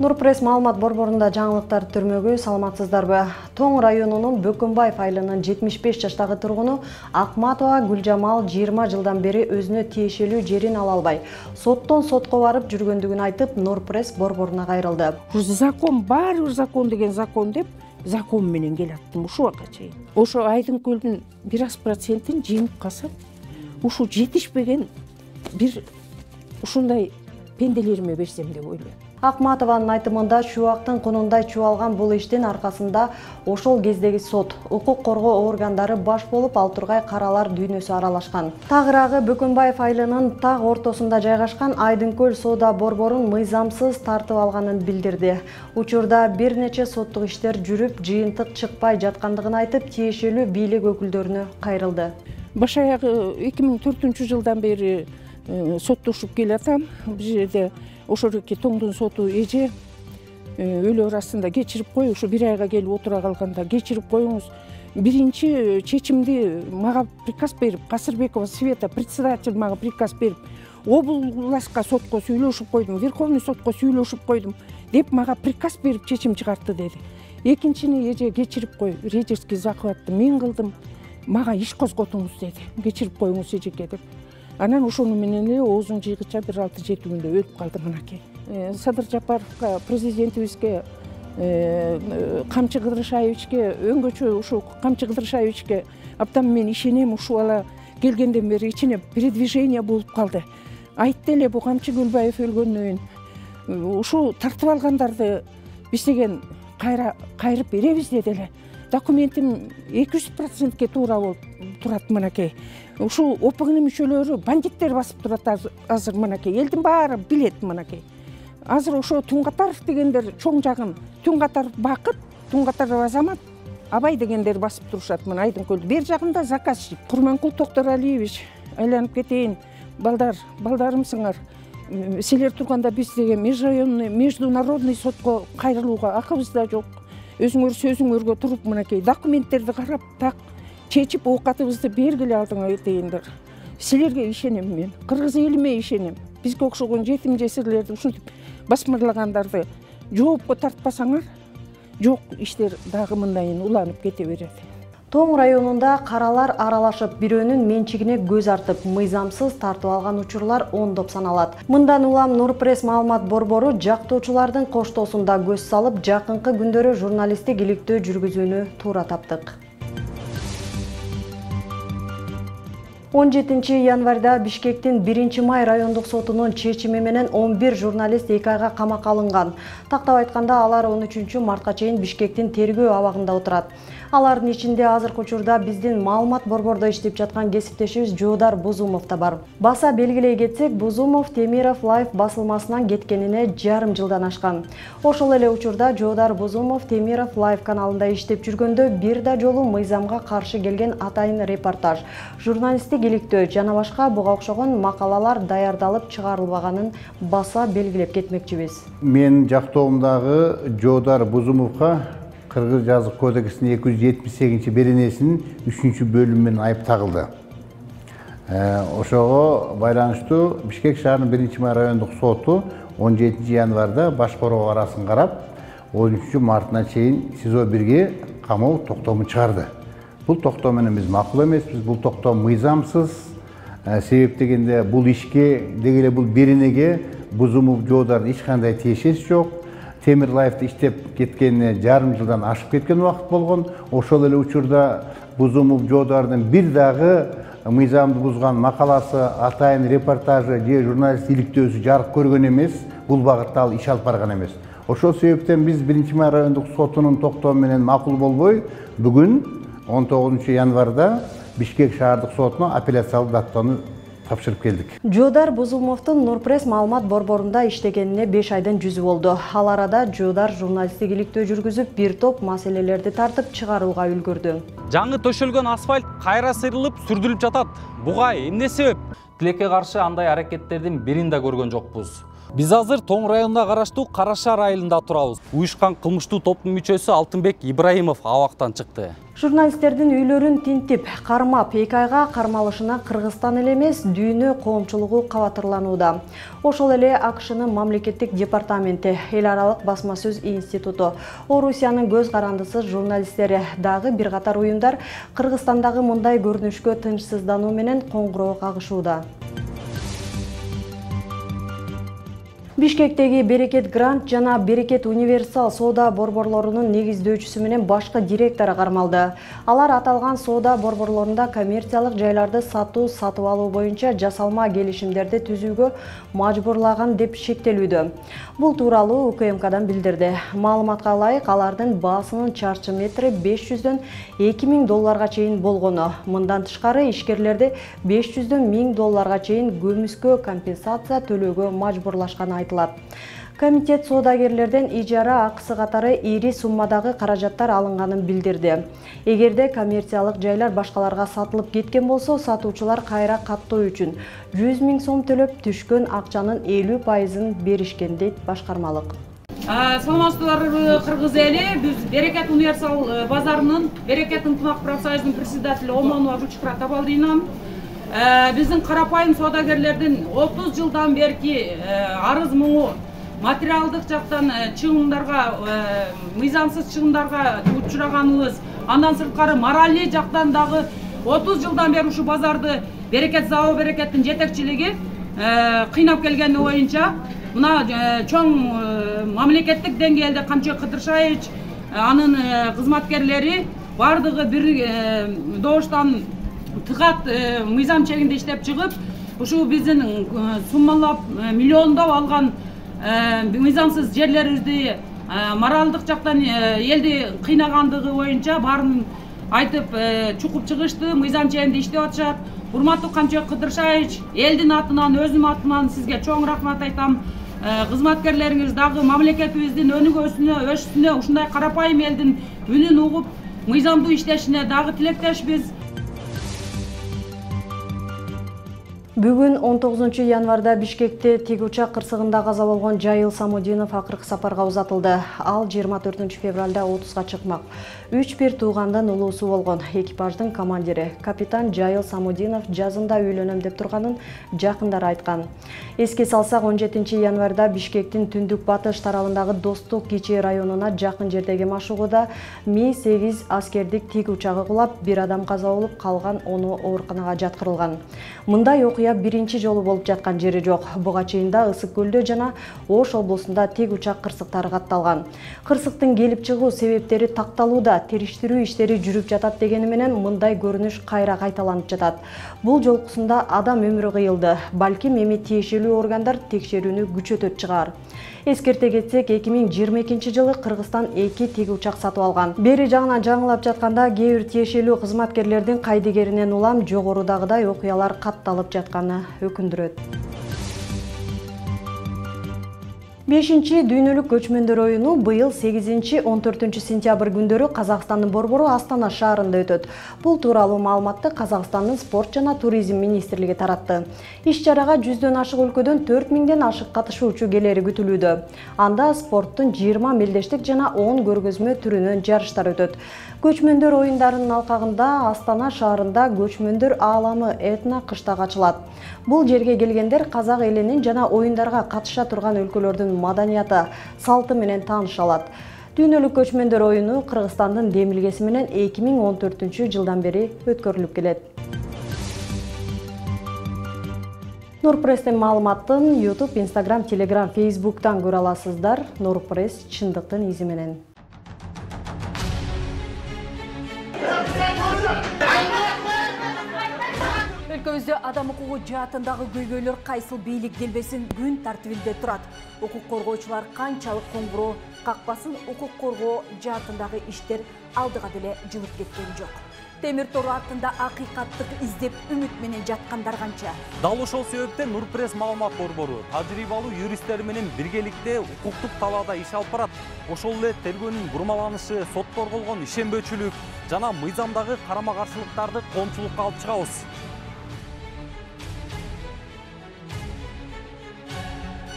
Нурпресс маалымат борборунда жаңылыктар түрмөгү, саламатсыздарбы? Тоң районунун Бөкөнбаев айылынын 75 жаштагы тургуну Акматова Гүлжамал 20 жылдан бери өзүнө тиешелүү жерин ала албай, соттон сотко барып жүргөндүгүн айтып, Нурпресс борборуна кайрылды. Закон, баары закон деген закон деп, закон менен келаттым ушул убакка чейин. Ошо айдын көлдүн 1% жеңип калсам, ушул жетишпеген бир ушундай пенделериме берсем деп ойлойм. Акматованын айтымында чубактын кунундай чубалган бул иштин аркасында ошол кездеги сот, укук коргоо органдары баш болуп, ал тургай каралар дүйнөсү аралашкан. Тагыраагы Бөкөнбаев айылынын так ортосунда жайгашкан Айдынкөл соода борборун мыйзамсыз тартып алганын билдирди. Учурда бир нече соттук иштер жүрүп, жыйынтык чыкпай жаткандыгын айтып, тиешелүү бийлик өкүлдөрүнө кайрылды. Баш аягы 2004-жылдан бери соттошуп келатам. Бул жерде ошоки тоңдун соту эже өлүү арасында кечирип кой, ушу бир айга келип отура калганда кечирип коюңуз. Биринчи чечимди мага приказ берип, Касырбекова Света председатель мага приказ берип, областка сотко сүйлөшүп койдум, Верховный сотко сүйлөшүп койдум деп мага приказ берип чечим чыгартты деди. Экинчини эже кечирип кой, рейдерский захватты мен кылдым, мага иш козготуңуз деди. Кечирип коюңуз эжеке деп. Анан ошону менен эле оозун жыйгыча 1-6-7 күндө өлүп калды мынакей. Садыр Жапаровго, президентибизге, Камчы Кыдырышаевичке, өңгөчө ушул Камчы Кыдырышаевичке абдан мен ишенем, ушул бала келгенден бери ичине передвижение болуп калды. Айтты эле бу Камчы Гүлбаев өлгөндөн кийин ушул тартып алгандарды биз деген кайрып беребиз деди эле. Документим 200%-ке туура болуп турат мынакей. Ушул ОПГ мүчөлөрү бандиттер басып турат азыр мынакей. Элдин баары билет мынакей. Азыр ошо Туңгатаров дегендер чоң жагын, Туңгатаров Бакыт, Туңгатаров Азамат, Абай дегендер басып турушат мына Айдынкөлдү. Бер жагында заказчик Курманкул Токторалиевич, айланып кетейин, балдарымсыңар. Силер турганда биз деген межрайонный, международный сотко кайрылууга акыбыз да жок. Өзүңөр сөзүңөргө туруп мынакей документтерди карап так чечип оокатыбызды бергиле алдыңар дегендер. Силерге ишенем мен, кыргыз элиме ишенем. Бизге окшогон жетим жесирлерди ушинтип басмырлагандарды жоопко тартпасаңар, жок иштер дагы мындай уланып кете берет. Тоң районунда каралар аралашып, бирөөнүн менчигине көз артып, мыйзамсыз тартып алган учурлар ондоп саналат. Мындан улам Нурпресс маалымат борбору жактоочулардын коштоосунда көз салып, жакынкы күндөрү журналисттик иликтөө жүргүзүүнү туура таптык. 17 январда Бишкектин 1-май райондук сотунун чечими менен 11 журналист 2 айга камакка алынган. Тактап айтканда алар 13-мартка чейин Бишкектин тергөө абагында отурат. Алардын ичинде азыркы учурда биздин маалымат борбордо иштеп жаткан кесиптешибиз Жоодар Бузумов да бар. Баса белгилей кетсек, Бузумов Темиров Лайф басылмасынан кеткенине жарым жылдан ашкан. Ошол эле учурда Жоодар Бузумов Темиров Лайф каналында иштеп жүргөндө бир да жолу мыйзамга каршы келген атайын репортаж, журналисттик иликтөө жана башка буга окшогон макалалар даярдалып чыгарылбаганын баса белгилеп кетмекчибиз. Мен жактоомдагы Жоодар Бузумовго Кыргыз жазык кодексинин 278 беренесинин 3-бөлүмү менен айып тагылды. Ошого байланыштуу Бишкек шаарынын 1-май райондук соту 17 январда баш короо арасын карап, 13 мартына чейин СИЗО 1ге камоо токтомун чыгарды. Бул токтоо менен биз макул эмеспиз, бул токтоо мыйзамсыз. Себеп дегенде бул ишке, дегеле бул беренеге Бузумов Жоодардын эч кандай тиешеси жок. Темир Лайфты иштеп кеткенине жарым жылдан ашып кеткен убакыт болгон. Ошол эле учурда Бузумов Жоодардын бир дагы мыйзамды бузган макаласы, атайын репортажы же журналист иликтөөсү жарык көргөн эмес, бул багытта ал иш алып барган эмес. Ошол себептен биз 1-май райондук сотунун токтоо менен макул болбой, бүгүн 19 январда Бишкек шаардык сотуна апелляциялык даттоону тапшырып келдик. Жоодар Бузумовдун Нурпресс маалымат борборунда иштегенине 5 айдан жүзү болду. Ал арада Жоодар журналисттик иликтөө жүргүзүп, бир топ маселелерди тартып чыгарууга үлгүрдү. Жаңы төшөлгөн асфальт кайра сырылып, сүрдүлүп жатат. Буга эмне себеп? Тилекке каршы андай аракеттердин бирин да көргөн жокпуз. Биз азыр Тоң районуна караштуу Карашаар айылында турабыз. Уюшкан кылмыштуу топтун мүчөсү Алтынбек Ибраимов абактан чыкты. Журналисттердин үйлөрүн тинтип, кармап, 2 айга кармалышына Кыргызстан эле эмес, дүйнө коомчулугу кабатырланууда. Ошол эле АКШнын мамлекеттик департаменти, эл аралык басма сөз институту, Орусиянын көз карандысыз журналисттери дагы бир катар уюмдар Кыргызстандагы мындай көрүнүшкө тынчсыздануу менен коңгуроо кагышууда. Бишкектеги Берекет Грант жана Берекет Универсал соода борборлорунун негиздөөчүсү менен башкы директору кармалды. Алар аталган соода борборлорунда коммерциялык жайларды сатып алуу боюнча жасалма келишимдерди түзүүгө мажбурлаган деп шектелүүдө. Бул тууралуу УКМКдан билдирди. Маалыматка ылайык, алардын баасынын чарчы метри $500дөн $2000 чейин болгону. Мындан тышкары ишкерлерди $500дөн $1000 чейин көмүскө компенсация төлөөгө мажбурлашканы айтылат. Комитет соодагерлерден ижара акысы катары ири суммадагы каражаттар алынганын билдирди. Эгерде коммерциялык жайлар башкаларга сатылып кеткен болсо, сатуучулар кайра каттоо үчүн 100 000 сом төлөп түшкөн акчанын 50%ын беришкен дейт башкармалык. Саламатсыздар кыргыз эли, биз Берекет Универсал базарынын Берекет ынтымак профсоюзунун председатели Омонова Жучкара Табалдыйнан биздин карапайым соодагерлердин 30 жылдан берки арыз муңу материалдык жактан чыгымдарга, мыйзамсыз чыгымдарга учураганыбыз, андан сырткары моральный жактан дагы 30 жылдан бери ушу базарды Берекет Зао Берекеттин жетекчилиги кыйнап келгени боюнча мына чоң мамлекеттик деңгээлде Камчы Кыдыршаевич анын кызматкерлери бардыгы бир добуштан тыгат мыйзам чегинде иштеп чыгып, ушу биздин суммалап миллиондоп алган мыйзамсыз жерлерибизди моралдык жактан элди кыйнагандыгы боюнча баарын айтып чукуп чыгышты, мыйзам чегинде иштеп атышат. Урматтуу Камчы Кыдыршаевич, элдин атынан, өзүм атынан сизге чоң рахмат айтам. Кызматкерлериңиз дагы мамлекетибиздин өнүгүүсүнө, ушундай карапайым элдин үнүн угуп, мыйзамдуу иштешине дагы тилектешбиз. Бүгүн 19 январда Бишкекте тик учак кырсыгында каза болгон Жайыл Самудинов акыркы сапарга узатылды. Ал 24 февралда 30га чыкмак. 3 туугандан улуусу болгон экипаждын командири капитан Жайыл Самудинов жазында үйлөнөм деп турганын жакындары айткан. Эске салсак, 17 январда Бишкектин түндүк батыш тарабындагы Достук Кичи районуна жакын жердеги машыгууда Ми-8 аскердик тик учагы кулап, бир адам каза болуп, калган 10 ооруканага жаткырылган. Мындай окуя биринчи жолу болуп жаткан жери жок. Буга чейин да Ысык көлдө жана Ош облусунда тик учак кырсыктары катталган. Кырсыктын келип чыгуу себептери такталууда, териштирүү иштери жүрүп жатат дегени менен мындай көрүнүш кайра кайталанып жатат. Бул жолкусунда адам өмүрү кыйылды. Балким эми тиешелүү органдар текшерүүнү күчөтөт чыгар. Эскерте кетсек, 2022 жылы Кыргызстан 2 тик учак сатып алган. Бери жагынан жаңылап жатканда, кээ бир тиешелүү кызматкерлердин кайдыгеринен улам жогорудагыдай окуялар катталып жатканы өкүндүрөт. 5-чи дүйнөлүк көчмөндөр оюну быйыл 8-14 сентябрь күндөрү Казакстандын борбору Астана шаарында өтөт. Бул тууралуу маалыматты Казакстандын спорт жана туризм министрлиги таратты. Иш-чарага 100дөн ашык өлкөдөн 4000ден ашык катышуучу келери күтүлүүдө. Анда спорттун 20 мелдештик жана 10 көргөзмө түрүнөн жарыштар өтөт. Көчмөндөр оюндарынын алкагында Астана шаарында көчмөндөр ааламы этно кыштак ачылат. Бул жерге келгендер казак элинин жана оюндарга катыша турган өлкөлөрдүн маданияты, салты менен тааныша алат. Дүйнөлүк көчмөндөр оюну Кыргызстандын демилгеси менен 2014 жылдан бери өткөрүлүп келет. Нурпресстин маалыматын YouTube, Instagram, Telegram, Facebook'tan көрө аласыздар. Нурпресс чындыктын изи менен. Өлкөбүздө адам укугу жаатындагы көйгөйлөр кайсыл бийлик келбесин күн тартибинде турат. Укук коргоочулар канчалык коңгуроо какпасын, укук коргоо жаатындагы иштер алдыга деле жылып кеткен жок. Темир тору артында акыйкаттык издеп үмүт менен жаткандар канча. Дал ошол себептен Нурпресс маалымат борбору тажрыйбалуу юристтер менен биргеликте укуктук талаада иш алып барат. Ошол эле тергөөнүн бурмаланышы, сотко болгон ишенбөөчүлүк жана мыйзамдагы карама-каршылыктарды коомчулукка алып чыгабыз.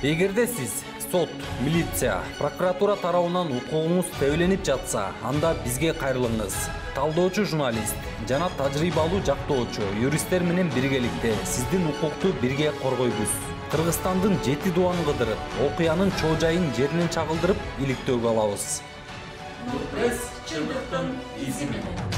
Эгерде сиз сот, милиция, прокуратура тарабынан укугуңуз тебеленип жатса, анда бизге кайрылыңыз. Талдоочу журналист жана тажрыйбалуу жактоочу юристтер менен биргеликте сиздин укукту бирге коргойбуз. Кыргызстандын 7 дубанын кыдырып, окуянын чоо жайын жеринен чагылдырып иликтөөгө алабыз. Нурпресс чындыктын изи менен.